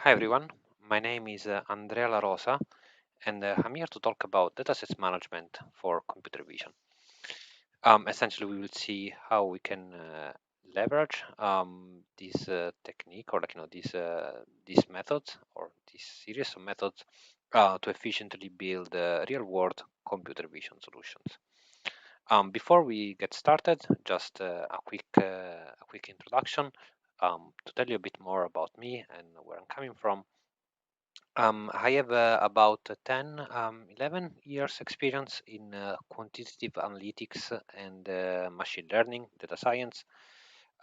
Hi everyone, my name is Andrea La Rosa and I'm here to talk about datasets management for computer vision. Essentially, we will see how we can leverage this technique or these methods or this series of methods to efficiently build real-world computer vision solutions. Before we get started, just a quick introduction to tell you a bit more about me and where I'm coming from. I have about 10, 11 years experience in quantitative analytics and machine learning, data science.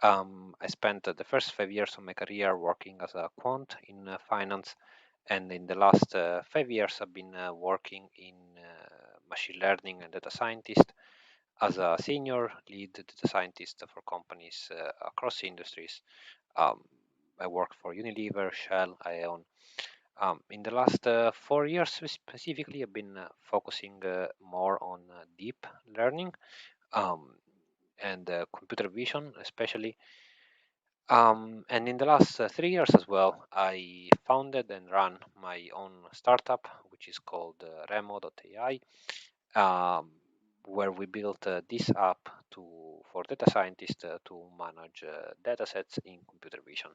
I spent the first 5 years of my career working as a quant in finance, and in the last 5 years I've been working in machine learning and data scientist as a senior lead data scientist for companies across industries. Um, I worked for Unilever, Shell, Aeon. In the last 4 years specifically, I've been focusing more on deep learning um, and computer vision, especially. And in the last 3 years as well, I founded and ran my own startup, which is called Remo.ai, where we built this app for data scientists to manage data sets in computer vision.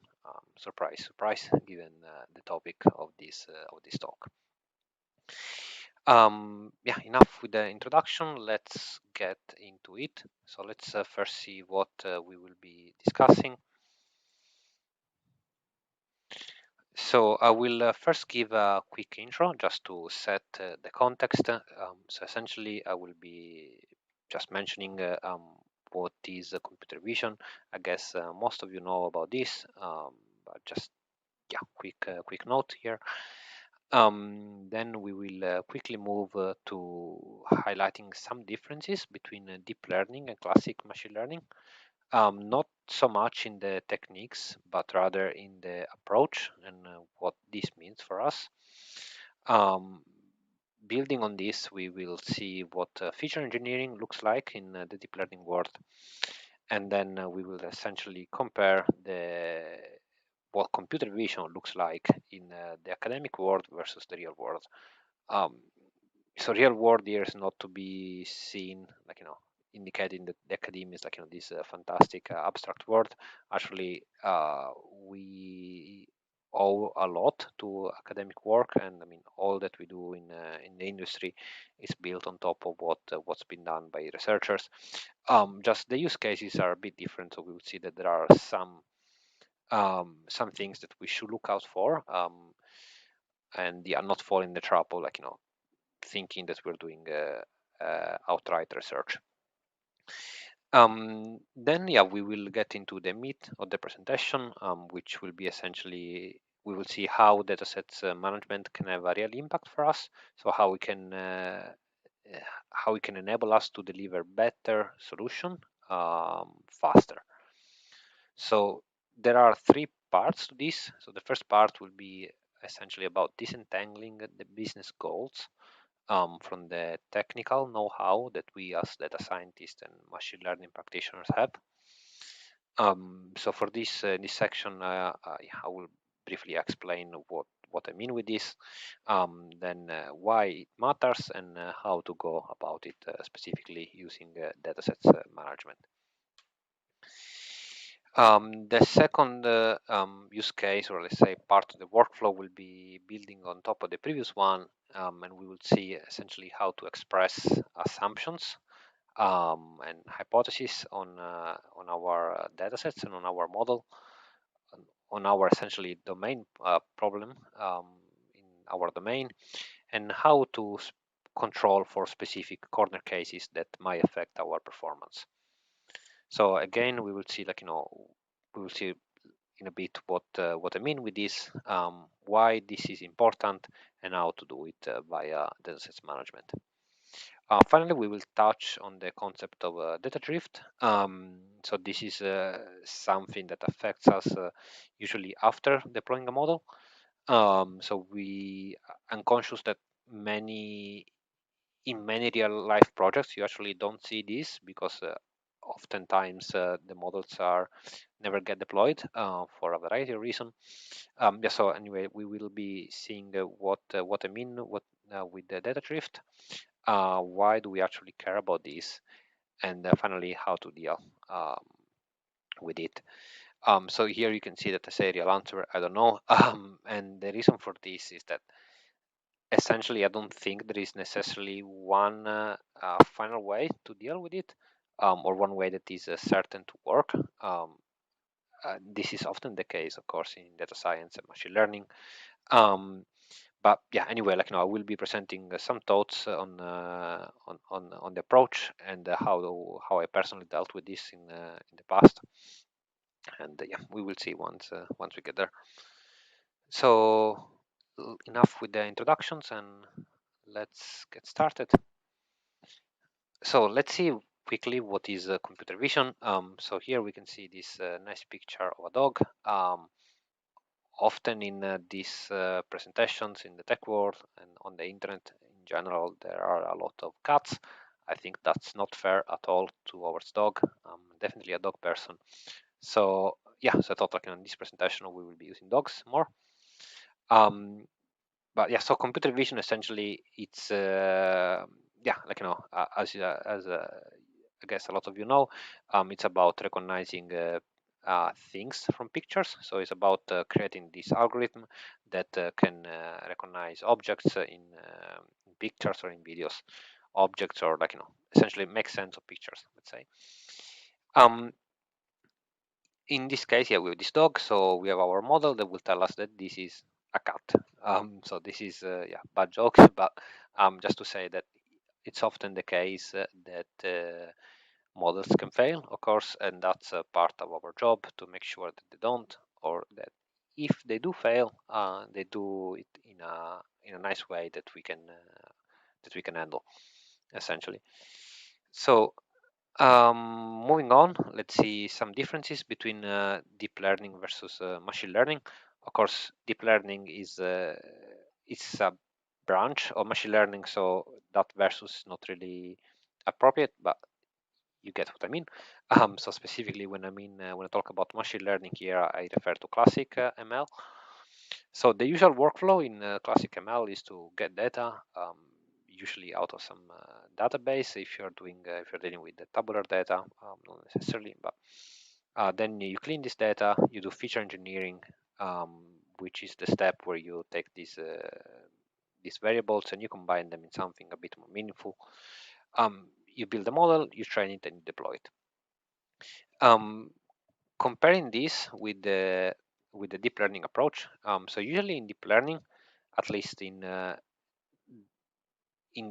Surprise, surprise, given the topic of this talk. Yeah, enough with the introduction. Let's get into it. So let's first see what we will be discussing. So I will first give a quick intro just to set the context. So essentially, I will be just mentioning what is computer vision. I guess most of you know about this, but just yeah, quick note here. Then we will quickly move to highlighting some differences between deep learning and classic machine learning. Not so much in the techniques, but rather in the approach and what this means for us. Um, Building on this, we will see what feature engineering looks like in the deep learning world, and then we will essentially compare what computer vision looks like in the academic world versus the real world. Um, so real world here is not to be seen like indicating that the academia is like this fantastic abstract world. Actually, we owe a lot to academic work, and I mean all that we do in the industry is built on top of what's been done by researchers. Just the use cases are a bit different, so we will see that there are some things that we should look out for, and they are not falling in the trap of thinking that we're doing outright research. Then yeah, we will get into the meat of the presentation, which will be essentially we will see how datasets management can have a real impact for us. So how we can enable us to deliver better solution faster. So there are three parts to this. So the first part will be essentially about disentangling the business goals from the technical know-how that we as data scientists and machine learning practitioners have. So for this section, I will briefly explain what I mean with this, then why it matters and how to go about it specifically using datasets management. The second use case, or let's say part of the workflow, will be building on top of the previous one, and we will see essentially how to express assumptions and hypotheses on our datasets and on our model, on our essentially domain problem in our domain, and how to control for specific corner cases that might affect our performance. So again, we will see we will see in a bit what I mean with this, why this is important, and how to do it via datasets management. Finally, we will touch on the concept of data drift. So this is something that affects us usually after deploying a model. So we unconscious that in many real life projects you actually don't see this because oftentimes the models are never get deployed for a variety of reasons. Yeah, so anyway, we will be seeing what I mean with the data drift. Why do we actually care about this? And finally, how to deal with it. So here you can see that I say real answer, I don't know. And the reason for this is that essentially I don't think there is necessarily one final way to deal with it, or one way that is certain to work. This is often the case, of course, in data science and machine learning. But yeah, anyway, I will be presenting some thoughts on the approach and how I personally dealt with this in the past. And yeah, we will see once we get there. So enough with the introductions, and let's get started. So let's see quickly what is computer vision. So here we can see this nice picture of a dog. Often in these presentations in the tech world and on the internet in general, there are a lot of cats. I think that's not fair at all towards dog. I'm definitely a dog person. So yeah, so I thought in this presentation we will be using dogs more. But yeah, so computer vision essentially it's yeah, as I guess a lot of you know, it's about recognizing things from pictures. So it's about creating this algorithm that can recognize objects in pictures or in videos, objects, or essentially make sense of pictures, let's say. In this case, yeah, we have this dog, so we have our model that will tell us that this is a cat. So this is yeah, bad jokes, but just to say that it's often the case that models can fail, of course, and that's a part of our job to make sure that they don't, or that if they do fail, they do it in a nice way that we can handle, essentially. So moving on, let's see some differences between deep learning versus machine learning. Of course, deep learning is it's a branch of machine learning, so that versus is not really appropriate, but you get what I mean. So specifically, when I talk about machine learning here, I refer to classic ML. So the usual workflow in classic ML is to get data, usually out of some database. If you're dealing with the tabular data, not necessarily, but then you clean this data, you do feature engineering, which is the step where you take these variables and you combine them in something a bit more meaningful. You build a model, you train it, and you deploy it. Comparing this with the deep learning approach, so usually in deep learning, at least in the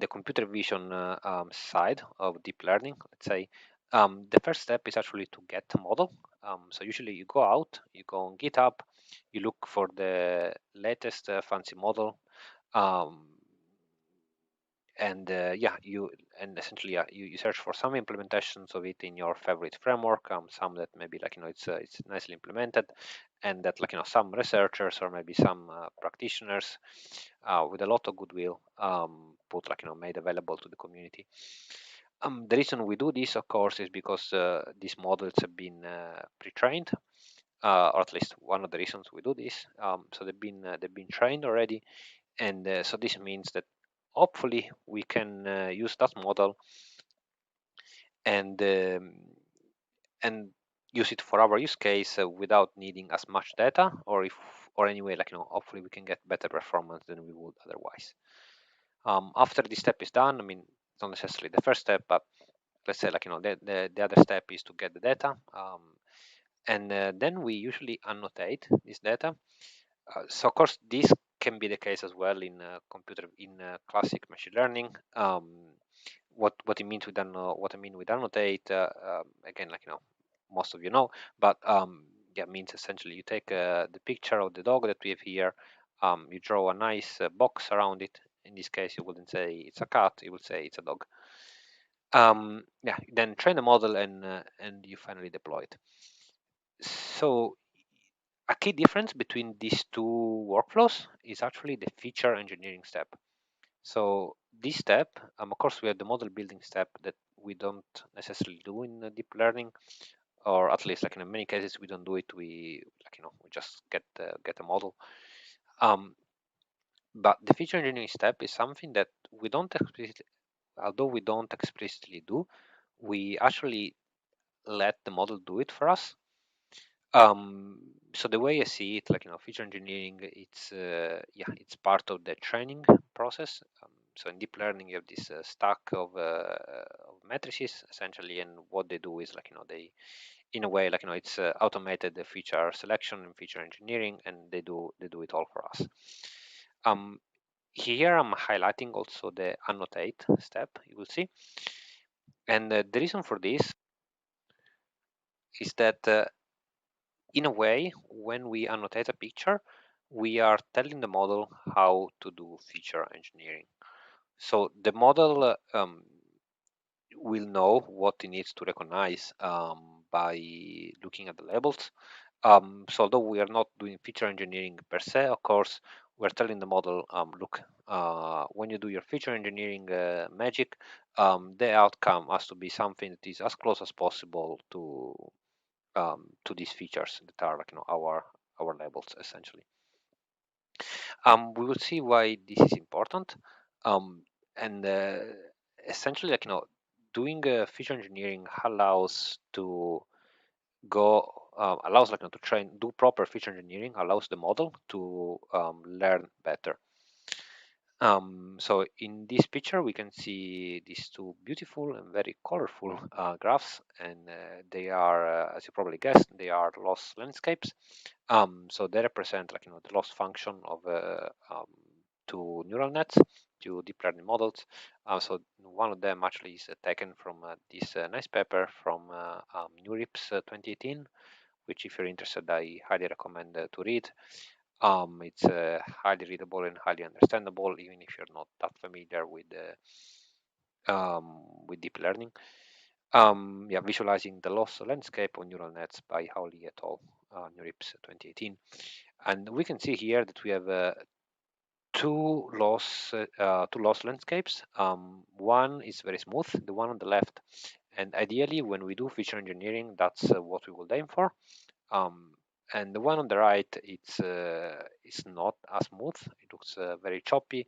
computer vision side of deep learning, let's say, the first step is actually to get a model. So usually you go out, you go on GitHub, you look for the latest fancy model, and yeah, you essentially you search for some implementations of it in your favorite framework, some that maybe it's nicely implemented, and that some researchers or maybe some practitioners with a lot of goodwill put made available to the community. The reason we do this, of course, is because these models have been pre-trained, or at least one of the reasons we do this. So they've been trained already, and so this means that hopefully we can use that model and and use it for our use case without needing as much data, or anyway, hopefully we can get better performance than we would otherwise. After this step is done, I mean, it's not necessarily the first step, but let's say the other step is to get the data, and then we usually annotate this data. So of course this can be the case as well in classic machine learning. What it means with what I mean with annotate, again, most of you know, but yeah, means essentially you take the picture of the dog that we have here, you draw a nice box around it. In this case, you wouldn't say it's a cat, you would say it's a dog. Yeah, then train the model and you finally deploy it. So a key difference between these two workflows is actually the feature engineering step. So this step, of course, we have the model building step that we don't necessarily do in deep learning, or at least like in many cases we don't do it. We we just get a model. But the feature engineering step is something that we don't explicitly, although we don't explicitly do, we actually let the model do it for us. So the way I see it, feature engineering, it's part of the training process. So in deep learning, you have this stack of matrices essentially, and what they do is they, in a way, it's automated the feature selection and feature engineering, and they do it all for us. Here I'm highlighting also the annotate step, you will see, and the reason for this is that in a way, when we annotate a picture, we are telling the model how to do feature engineering. So the model will know what it needs to recognize by looking at the labels. So although we are not doing feature engineering per se, of course, we're telling the model, look, when you do your feature engineering magic, the outcome has to be something that is as close as possible to these features that are our labels essentially. We will see why this is important, and essentially doing feature engineering allows to go allows to train, do proper feature engineering, allows the model to learn better. So in this picture, we can see these two beautiful and very colorful graphs, and they are, as you probably guessed, they are loss landscapes. So they represent the loss function of two neural nets, two deep learning models. So one of them actually is taken from this nice paper from NeurIPS 2018, which if you're interested, I highly recommend to read. It's highly readable and highly understandable, even if you're not that familiar with deep learning. Visualizing the loss landscape on neural nets by Howley et al. NeurIPS 2018, and we can see here that we have two loss landscapes. One is very smooth, the one on the left, and ideally, when we do feature engineering, that's what we will aim for. And the one on the right, it's not as smooth. It looks very choppy.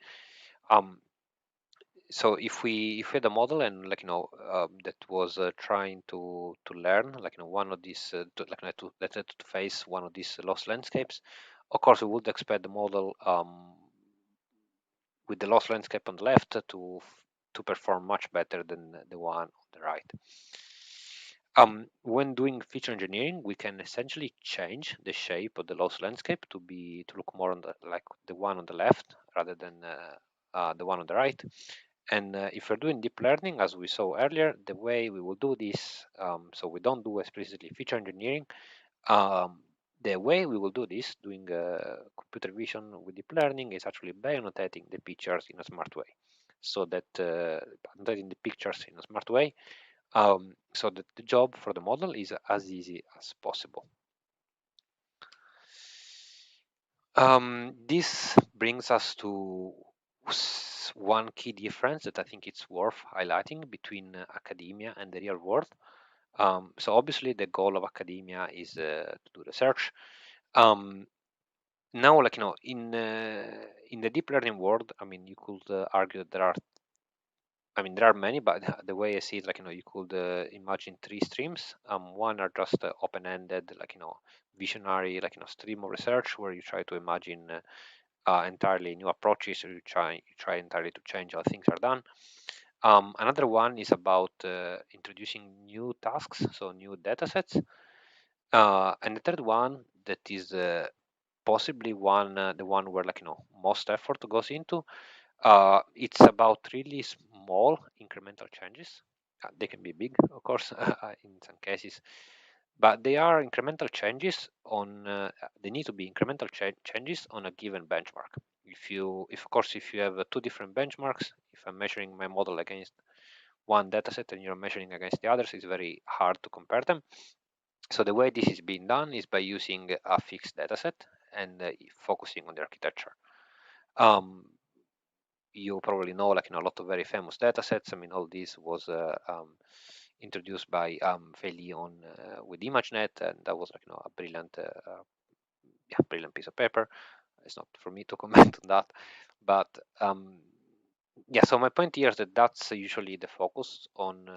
So if we had a model and that was trying to learn one of these to face one of these loss landscapes, of course we would expect the model with the loss landscape on the left to perform much better than the one on the right. When doing feature engineering, we can essentially change the shape of the loss landscape to look more on like the one on the left rather than the one on the right. And if we're doing deep learning, as we saw earlier, the way we will do this, so we don't do explicitly feature engineering. The way we will do this, doing computer vision with deep learning, is actually by annotating the pictures in a smart way. So that annotating the pictures in a smart way, so that the job for the model is as easy as possible. This brings us to one key difference that I think it's worth highlighting between academia and the real world. So obviously the goal of academia is to do research. Now, in the deep learning world, I mean, you could argue that there are many, but the way I see it, you could imagine three streams. One are just open-ended, visionary, stream of research where you try to imagine entirely new approaches, or you try entirely to change how things are done. Another one is about introducing new tasks, so new data sets. And the third one that is possibly the one where most effort goes into. It's about really small incremental changes. They can be big, of course, in some cases, but they are incremental changes on. They need to be incremental changes on a given benchmark. If of course, if you have two different benchmarks, if I'm measuring my model against one dataset and you're measuring against the others, it's very hard to compare them. So the way this is being done is by using a fixed dataset and focusing on the architecture. you probably know, like, a lot of very famous data sets. I mean, all this was introduced by Feli on with ImageNet, and that was, like, a brilliant, yeah, brilliant piece of paper. It's not for me to comment on that, but yeah. So my point here is that that's usually the focus on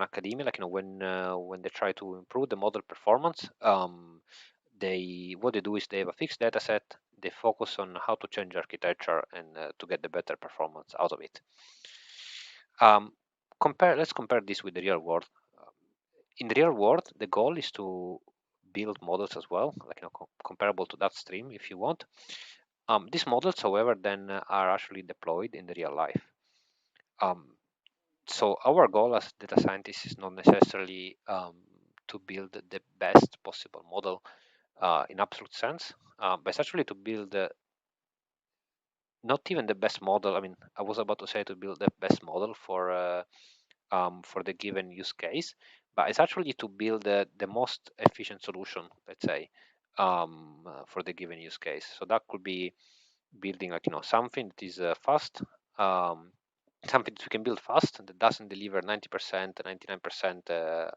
academia. Like, when they try to improve the model performance, what they do is they have a fixed data set. They focus on how to change architecture and to get the better performance out of it. Let's compare this with the real world. In the real world, the goal is to build models as well, like, comparable to that stream if you want. These models, however, then are actually deployed in the real life. So our goal as data scientists is not necessarily to build the best possible model in absolute sense, but it's actually to build not even the best model. I mean, I was about to say to build the best model for the given use case, but it's actually to build the most efficient solution, let's say, for the given use case. So that could be building, like, something that is fast, something that we can build fast and that doesn't deliver 90%, 99%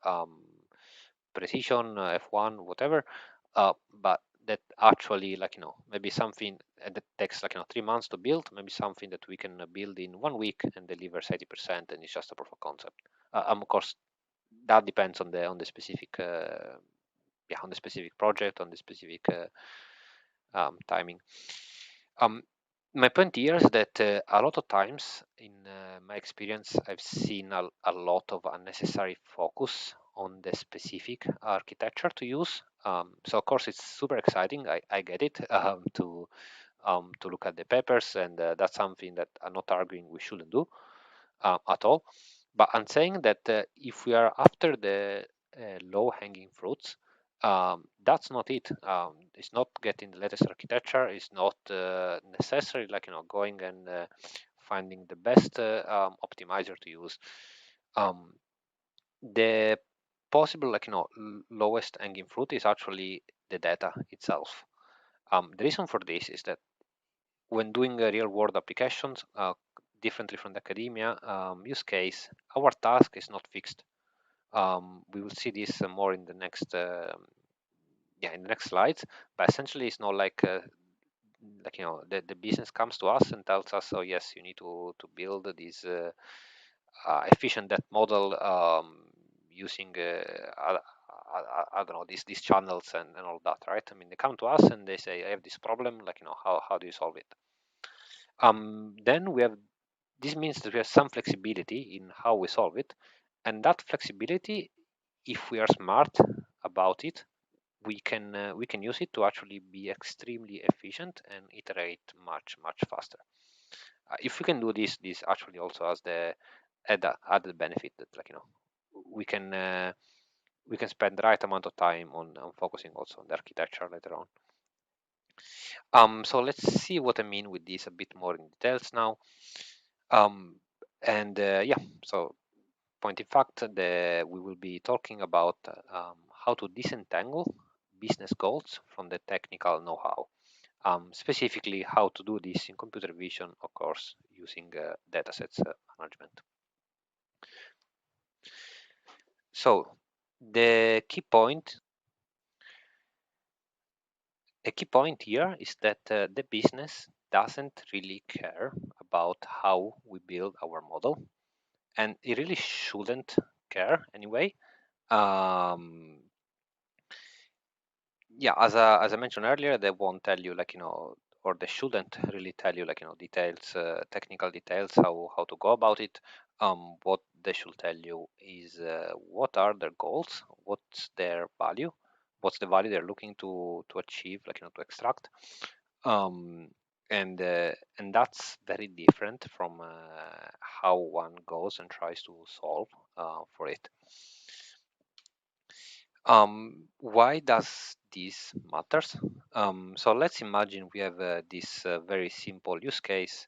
precision, F1, whatever, but that actually, like, maybe something that takes, like, 3 months to build, maybe something that we can build in 1 week and delivers 80%, and it's just a proof of concept. Of course, that depends on the specific yeah, on the specific project, on the specific timing. My point here is that a lot of times, in my experience, I've seen a lot of unnecessary focus on the specific architecture to use. So of course it's super exciting. I get it, to look at the papers, and that's something that I'm not arguing we shouldn't do at all. But I'm saying that if we are after the low-hanging fruits, that's not it. It's not getting the latest architecture. It's not necessarily, like, going and finding the best optimizer to use. The possible, like, lowest hanging fruit is actually the data itself. The reason for this is that when doing real world applications, differently from the academia use case, our task is not fixed. We will see this more in the next yeah, in the next slides, but essentially it's not like the business comes to us and tells us, oh yes, you need to build this efficient depth model using I don't know, these channels and all that, right? I mean, they come to us and they say, I have this problem, like, how do you solve it? Then we have, this means that we have some flexibility in how we solve it, and that flexibility, if we are smart about it, we can use it to actually be extremely efficient and iterate much faster. If we can do this actually also has the added benefit that, like, we can spend the right amount of time on focusing also on the architecture later on. So let's see what I mean with this a bit more in details now. Yeah, so point in fact, we will be talking about how to disentangle business goals from the technical know-how. Specifically, how to do this in computer vision, of course, using datasets management. So the key point here is that the business doesn't really care about how we build our model, and it really shouldn't care anyway. Yeah, as I mentioned earlier, they won't tell you, like, or they shouldn't really tell you, like, details, technical details, how to go about it. What they should tell you is what are their goals, what's their value, what's the value they're looking to achieve, like, to extract. And that's very different from how one goes and tries to solve for it. Why does this matters? So let's imagine we have this very simple use case.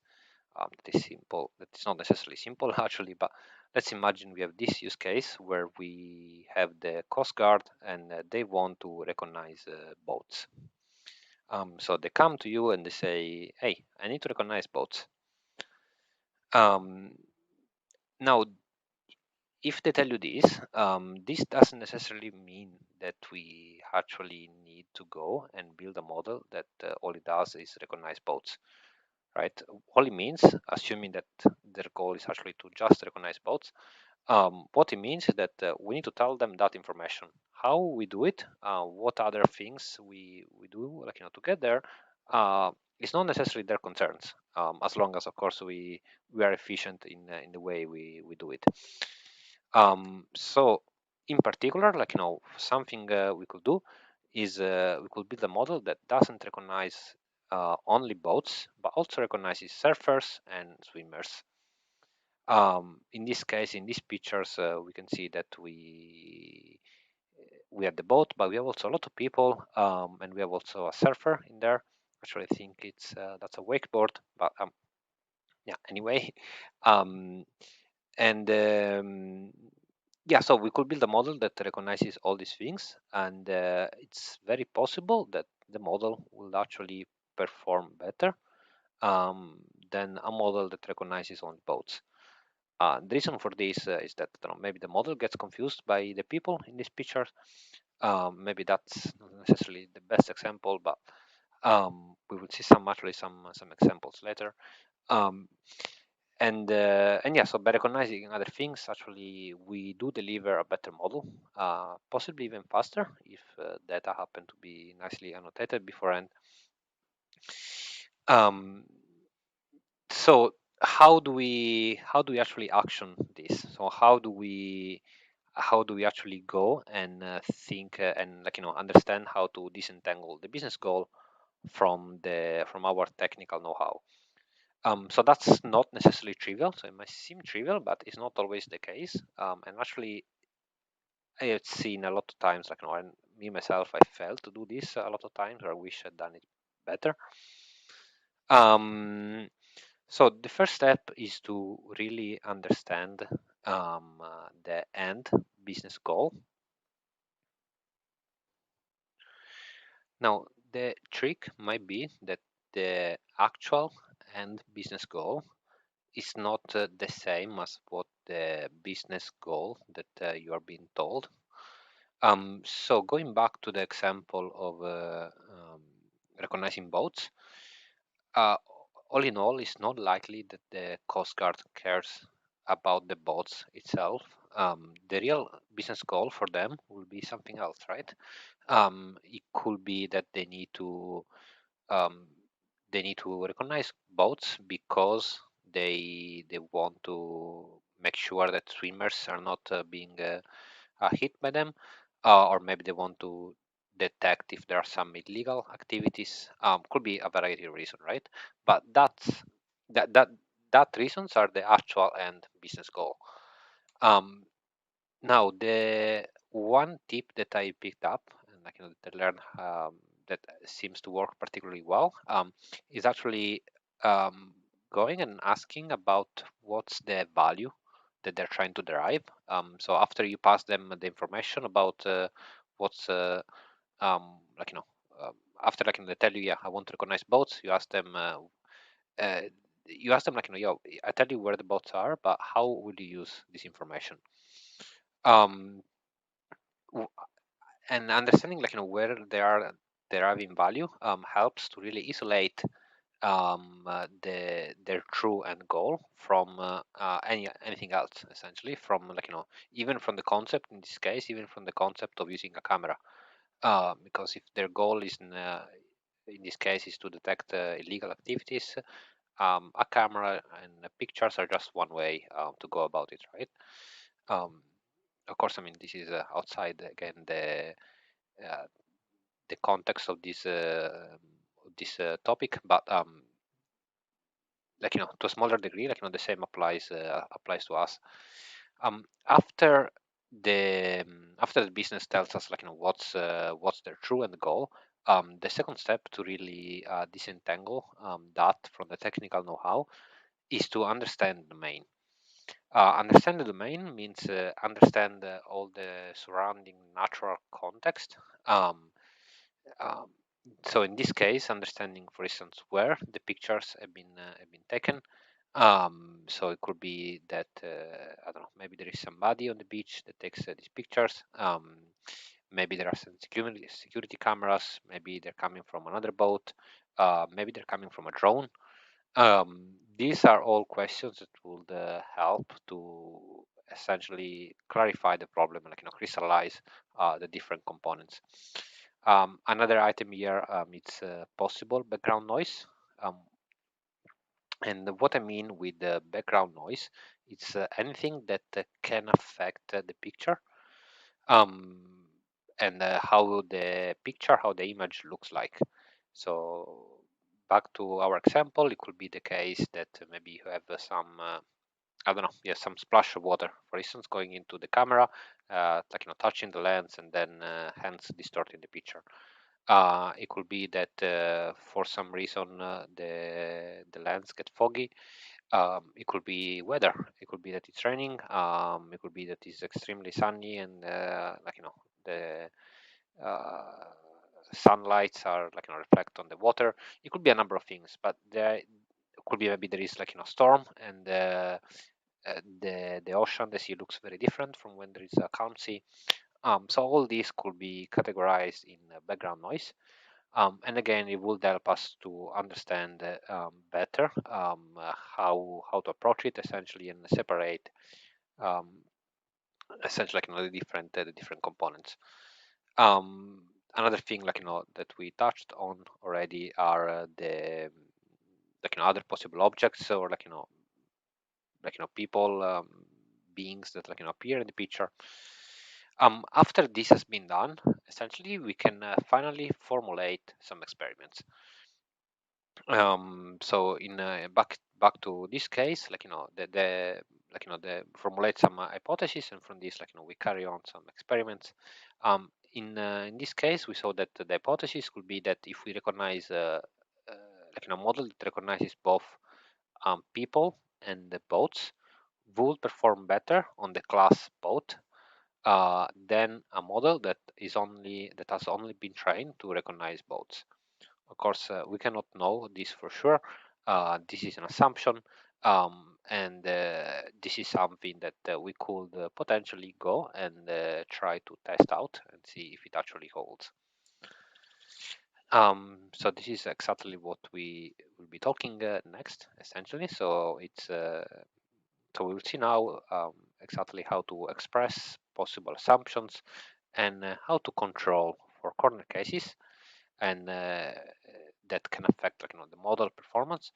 That is simple. That is not necessarily simple actually, but let's imagine we have this use case where we have the Coast Guard and they want to recognize boats. So they come to you and they say, "Hey, I need to recognize boats." Now, if they tell you this, this doesn't necessarily mean that we actually need to go and build a model that all it does is recognize boats, right? All it means, assuming that their goal is actually to just recognize boats, what it means is that we need to tell them that information. How we do it, what other things we do, like to get there, it's not necessarily their concerns, as long as, of course, we are efficient in the way we do it. So in particular, something we could do is we could build a model that doesn't recognize only boats, but also recognizes surfers and swimmers. In this case, in these pictures, we can see that we have the boat, but we have also a lot of people, and we have also a surfer in there. Actually, I think it's that's a wakeboard, but yeah. Anyway, um, and yeah, so we could build a model that recognizes all these things, and it's very possible that the model will actually perform better than a model that recognizes only boats. The reason for this is that maybe the model gets confused by the people in this picture. Maybe that's not necessarily the best example, but we will see some examples later. Um, and yeah, so by recognizing other things, actually we do deliver a better model, possibly even faster if data happen to be nicely annotated beforehand. Um, so how do we actually action this? So how do we actually go and think and understand how to disentangle the business goal from our technical know-how? So that's not necessarily trivial. So it might seem trivial, but it's not always the case. And actually, I have seen a lot of times, and me myself, I failed to do this a lot of times, or I wish I'd done it better. So the first step is to really understand the end business goal. Now, the trick might be that the actual end business goal is not the same as what the business goal that you are being told. So going back to the example of recognizing boats, uh, all in all, it's not likely that the Coast Guard cares about the boats itself. The real business goal for them will be something else, right? It could be that um, they need to recognize boats because they want to make sure that swimmers are not being hit by them, or maybe they want to detect if there are some illegal activities. Could be a variety of reasons, right? But that that that reasons are the actual and business goal. Um, Now, the one tip that I picked up and that I learned that seems to work particularly well is actually going and asking about what's the value that they're trying to derive. So after you pass them the information about what's like after they tell you, yeah, I want to recognize boats, you ask them. Uh, you ask them yo, I tell you where the boats are, but how will you use this information? Um, and understanding where they are deriving value helps to really isolate their true end goal from anything else, essentially, from even from the concept, in this case, even from the concept of using a camera, because if their goal is in this case is to detect illegal activities, a camera and pictures are just one way to go about it, right? um, of course, I mean, this is outside again uh, the context of this topic, but to a smaller degree, the same applies to us. After the business tells us what's their true end goal, the second step to really disentangle that from the technical know-how is to understand the domain. Understand the domain means understand all the surrounding natural context. Um, um, so in this case, understanding, for instance, where the pictures have been taken, So it could be that I don't know, maybe there is somebody on the beach that takes these pictures. Maybe there are some security cameras. Maybe they're coming from another boat. Maybe they're coming from a drone. These are all questions that would help to essentially clarify the problem, like crystallize the different components. Another item here, it's possible background noise. Um, and what I mean with the background noise, it's anything that can affect the picture, um, and how the image looks like. So back to our example, it could be the case that maybe you have some, I don't know, yes, some splash of water, for instance, going into the camera, like touching the lens and then hence distorting the picture. It could be that for some reason the lens get foggy. It could be weather. It could be that it's raining. It could be that it's extremely sunny and the uh, sunlights are reflect on the water. It could be a number of things, but there could be maybe there is storm and the ocean, the sea looks very different from when there is a calm sea. So all these could be categorized in background noise. And again, it will help us to understand better how to approach it essentially and separate um, essentially the different components. Another thing that we touched on already are the other possible objects or people, beings that appear in the picture. After this has been done, essentially we can finally formulate some experiments. So in back to this case, the formulate some hypothesis, and from this we carry on some experiments. In this case, we saw that the hypothesis could be that if we recognize a model that recognizes both people and the boats, will perform better on the class boat than a model that has only been trained to recognize boats. Of course, we cannot know this for sure. This is an assumption, and this is something that we could potentially go and try to test out and see if it actually holds. So this is exactly what we will be talking next, essentially. So so we will see now exactly how to express possible assumptions and how to control for corner cases and that can affect the model performance,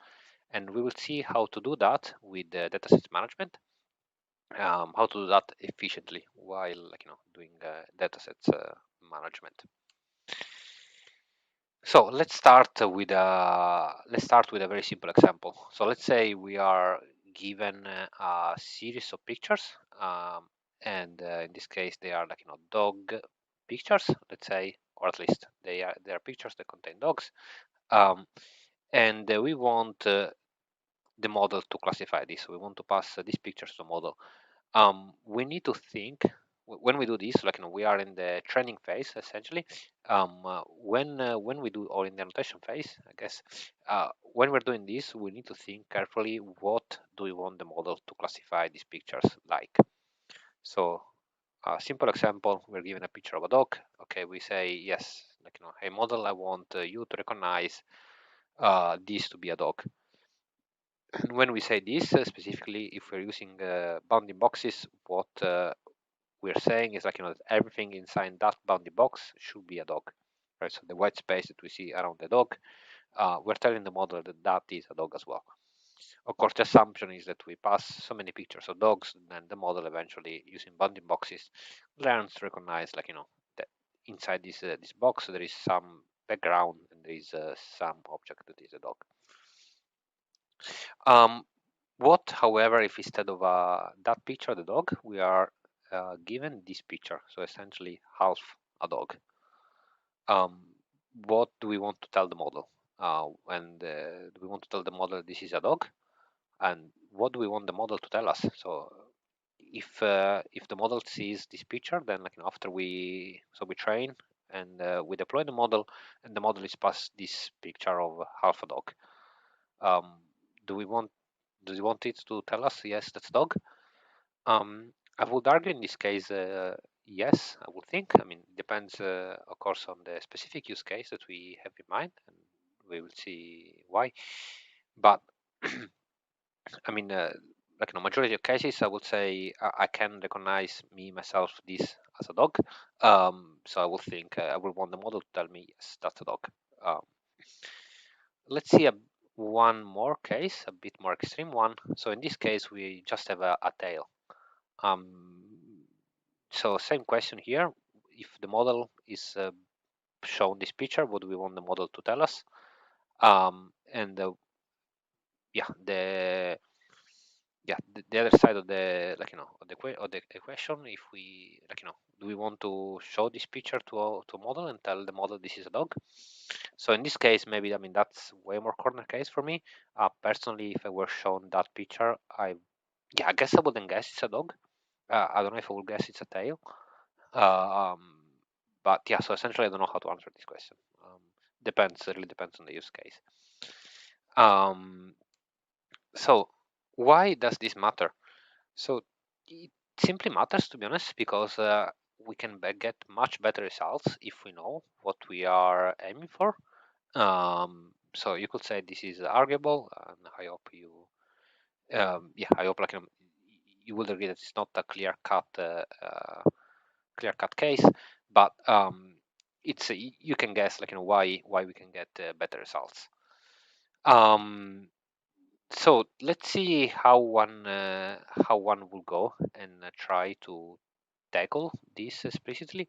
and we will see how to do that with the dataset management, how to do that efficiently while doing datasets management. So let's start with a very simple example. So let's say we are given a series of pictures, and in this case they are dog pictures, let's say, or at least they are pictures that contain dogs. And we want the model to classify this. We want to pass these pictures to model. We need to think when we do this, we are in the training phase essentially. When we do, or in the annotation phase, I guess, when we're doing this, we need to think carefully what do we want the model to classify these pictures like. So a simple example, we're given a picture of a dog. Okay, we say yes, hey model, I want you to recognize this to be a dog. And when we say this, specifically, if we're using bounding boxes, what we're saying is that everything inside that bounding box should be a dog, right? So the white space that we see around the dog, we're telling the model that that is a dog as well. Of course, the assumption is that we pass so many pictures of dogs, and the model eventually, using bounding boxes, learns to recognize that inside this box there is some background and there is some object that is a dog. What, however, if instead of that picture, the dog, we are given this picture, so essentially half a dog? What do we want to tell the model? And do we want to tell the model this is a dog? And what do we want the model to tell us? So if the model sees this picture, then after we train and we deploy the model, and the model is passed this picture of half a dog. Do we want do you want it to tell us yes, that's dog? I would argue in this case, yes, I would think. I mean, it depends, of course, on the specific use case that we have in mind, and we will see why. But I mean, like in a majority of cases, I would say I can recognize me, myself, this as a dog. So I would think I would want the model to tell me, yes, that's a dog. Um, let's see one more case, a bit more extreme one. So in this case, we just have a tail. Um, so same question here. If the model is shown this picture, what do we want the model to tell us? And yeah, the other side of the of the equation, if we do we want to show this picture to a model and tell the model this is a dog? So in this case, maybe, I mean, that's way more corner case for me. Personally, if I were shown that picture, I guess I wouldn't guess it's a dog. I don't know if I would guess it's a tail. Uh, um, but yeah, so essentially I don't know how to answer this question. Depends, it really depends on the use case. So why does this matter? So it simply matters, to be honest, because we can get much better results if we know what we are aiming for. So you could say this is arguable, and I hope I hope you will agree that it's not a clear cut case, but it's you can guess why we can get better results. So let's see how one will go and try to tackle this explicitly.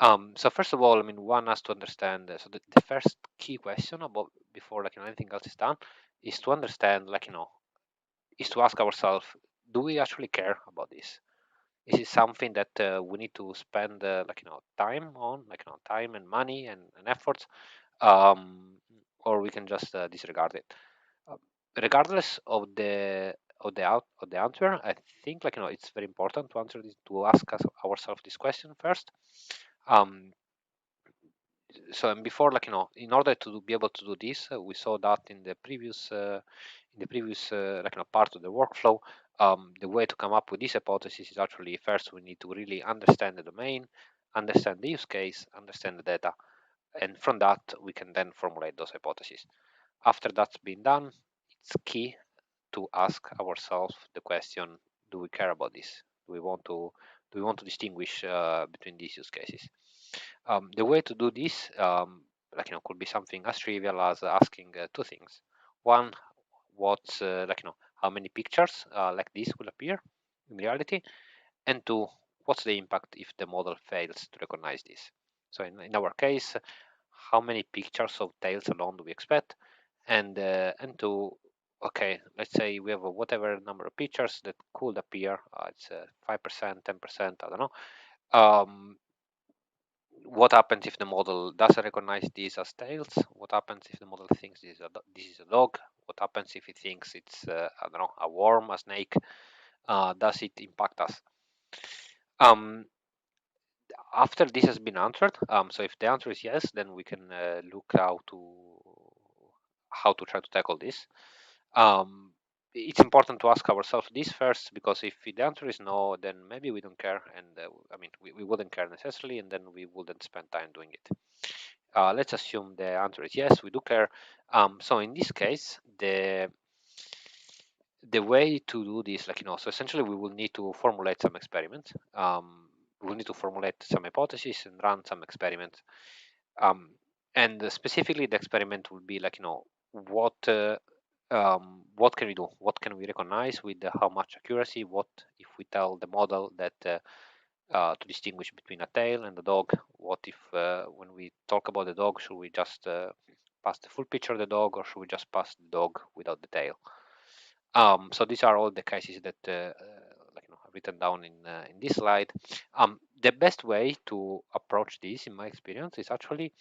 So first of all, I mean, one has to understand. So the first key question about before anything else is done is to understand is to ask ourselves, do we actually care about this? Is it something that we need to spend time on, time and money and efforts, or we can just disregard it? Uh, Regardless of the answer, I think it's very important to answer this, to ask ourselves this question first. Um, so and before in order to be able to do this, we saw that in the previous part of the workflow. The way to come up with this hypothesis is actually first we need to really understand the domain, understand the use case, understand the data, and from that we can then formulate those hypotheses. After that's been done, it's key to ask ourselves the question: do we care about this? Do we want to distinguish between these use cases? The way to do this, could be something as trivial as asking two things. One, what's how many pictures like this will appear in reality, and two, what's the impact if the model fails to recognize this? So in our case, how many pictures of tails alone do we expect? And two, okay, let's say we have whatever number of pictures that could appear. It's 5%, 10%, I don't know. What happens if the model doesn't recognize these as tails? What happens if the model thinks this is a dog? What happens if it thinks it's I don't know, a worm, a snake? Does it impact us? After this has been answered, so if the answer is yes, then we can look how to try to tackle this. It's important to ask ourselves this first, because if the answer is no, then maybe we don't care, and I mean we wouldn't care necessarily, and then we wouldn't spend time doing it. Let's assume the answer is yes, we do care. So in this case, the way to do this, so essentially we will need to formulate some experiments. We will need to formulate some hypotheses and run some experiments. And specifically, the experiment will be what what can we do? What can we recognize with how much accuracy? What if we tell the model that to distinguish between a tail and a dog? What if when we talk about the dog, should we just pass the full picture of the dog, or should we just pass the dog without the tail? So these are all the cases that I've written down in this slide. The best way to approach this, in my experience, is actually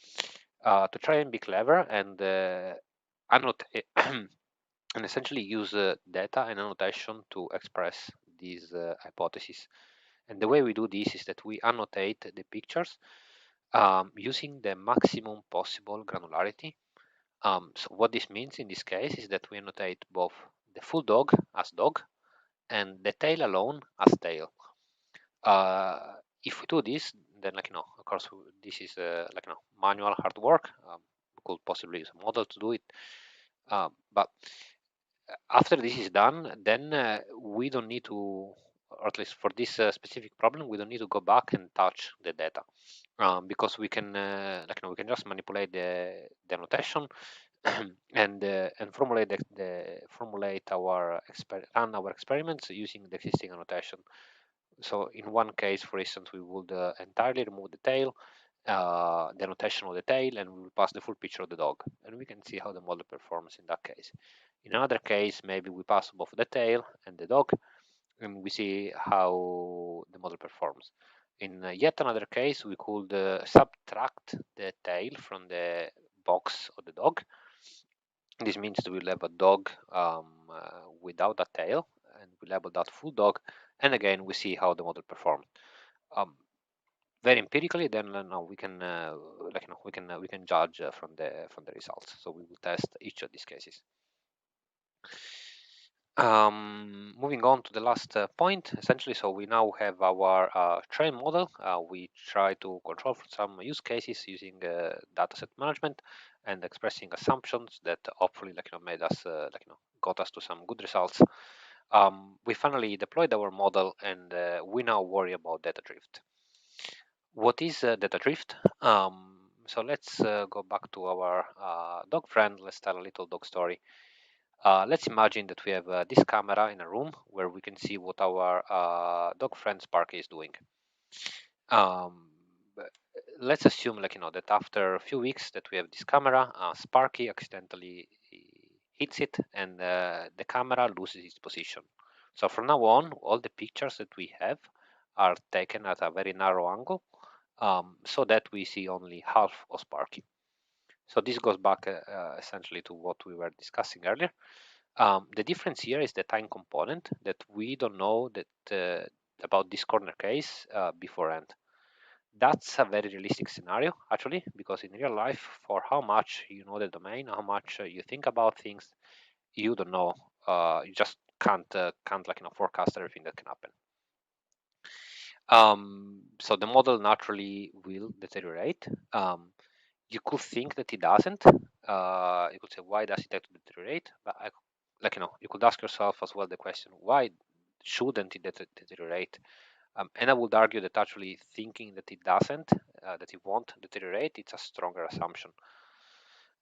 to try and be clever and annotate and essentially use data and annotation to express these hypotheses. And the way we do this is that we annotate the pictures using the maximum possible granularity. So what this means in this case is that we annotate both the full dog as dog and the tail alone as tail. If we do this, then of course, this is manual hard work. We could possibly use a model to do it, but after this is done, then we don't need to, or at least for this specific problem, we don't need to go back and touch the data, because we can we can just manipulate the notation and formulate run our experiments using the existing annotation. So in one case, for instance, we would entirely remove the tail, the annotation of the tail, and we will pass the full picture of the dog, and we can see how the model performs in that case. In another case, maybe we pass both the tail and the dog, and we see how the model performs. In yet another case, we could subtract the tail from the box of the dog. This means that we'll have a dog without a tail, and we label that full dog, and again we see how the model performed. Very empirically, then we can we can judge from the results. So we will test each of these cases. Moving on to the last point, essentially, so we now have our train model. We try to control for some use cases using dataset management and expressing assumptions that hopefully made us got us to some good results. We finally deployed our model, and we now worry about data drift. What is data drift? So let's go back to our dog friend. Let's tell a little dog story. Let's imagine that we have this camera in a room where we can see what our dog friend Sparky is doing. Let's assume that after a few weeks that we have this camera, Sparky accidentally hits it, and the camera loses its position. So from now on, all the pictures that we have are taken at a very narrow angle, so that we see only half of Sparky. So this goes back essentially to what we were discussing earlier. The difference here is the time component, that we don't know that about this corner case beforehand. That's a very realistic scenario, actually, because in real life, for how much you know the domain, how much you think about things, you don't know. You just can't forecast everything that can happen. So the model naturally will deteriorate. You could think that it doesn't. You could say, why does it have to deteriorate? But you could ask yourself as well the question, why shouldn't it deteriorate? And I would argue that actually thinking that it doesn't, that it won't deteriorate, it's a stronger assumption.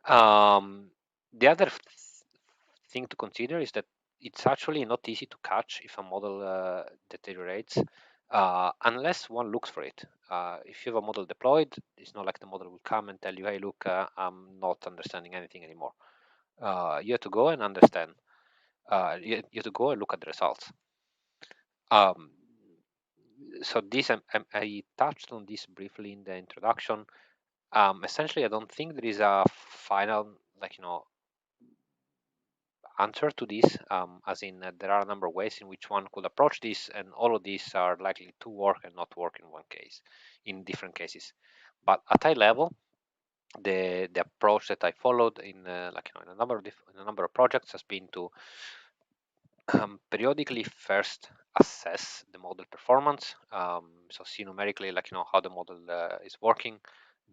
The other thing to consider is that it's actually not easy to catch if a model deteriorates unless one looks for it. If you have a model deployed, it's not like the model will come and tell you, hey, look, I'm not understanding anything anymore. You have to go and understand. You have to go and look at the results. So this, I touched on this briefly in the introduction. Essentially, I don't think there is a final, answer to this, as in there are a number of ways in which one could approach this, and all of these are likely to work and not work in one case, in different cases. But at high level, the approach that I followed in in a number of projects has been to periodically first assess the model performance, so see numerically how the model is working.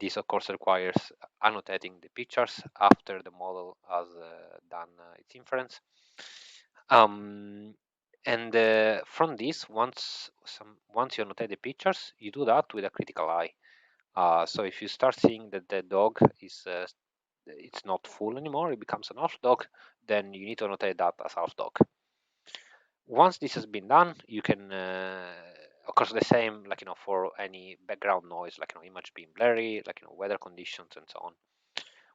This of course requires annotating the pictures after the model has done its inference. And from this, once you annotate the pictures, you do that with a critical eye. So if you start seeing that the dog is it's not full anymore, it becomes an half dog, then you need to annotate that as half dog. Once this has been done, you can of course the same for any background noise, image being blurry, weather conditions and so on.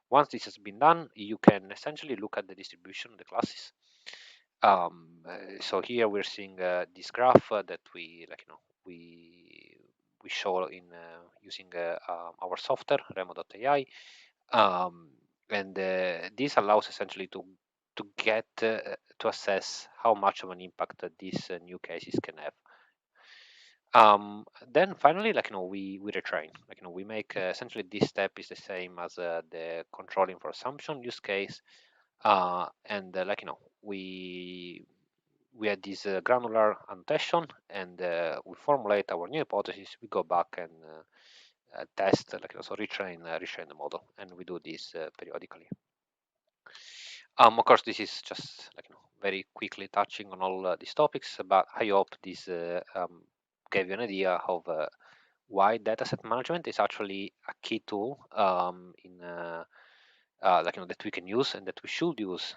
Once this has been done, you can essentially look at the distribution of the classes. So here we're seeing this graph that we we show in using our software Remo.ai, and this allows essentially to get to assess how much of an impact these new cases can have. Then finally, we retrain. We make essentially this step is the same as the controlling for assumption use case, and we had this granular annotation, and we formulate our new hypothesis. We go back and test, so retrain the model, and we do this periodically. Of course, this is just very quickly touching on all these topics, but I hope this gave you an idea of why dataset management is actually a key tool in that we can use and that we should use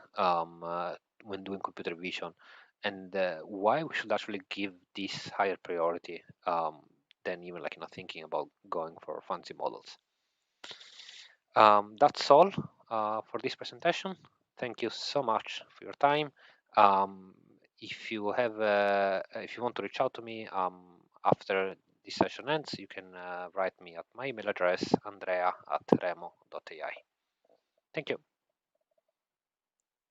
when doing computer vision, and why we should actually give this higher priority than even thinking about going for fancy models. That's all for this presentation. Thank you so much for your time. If you want to reach out to me after this session ends, you can write me at my email address, andrea@remo.ai. Thank you.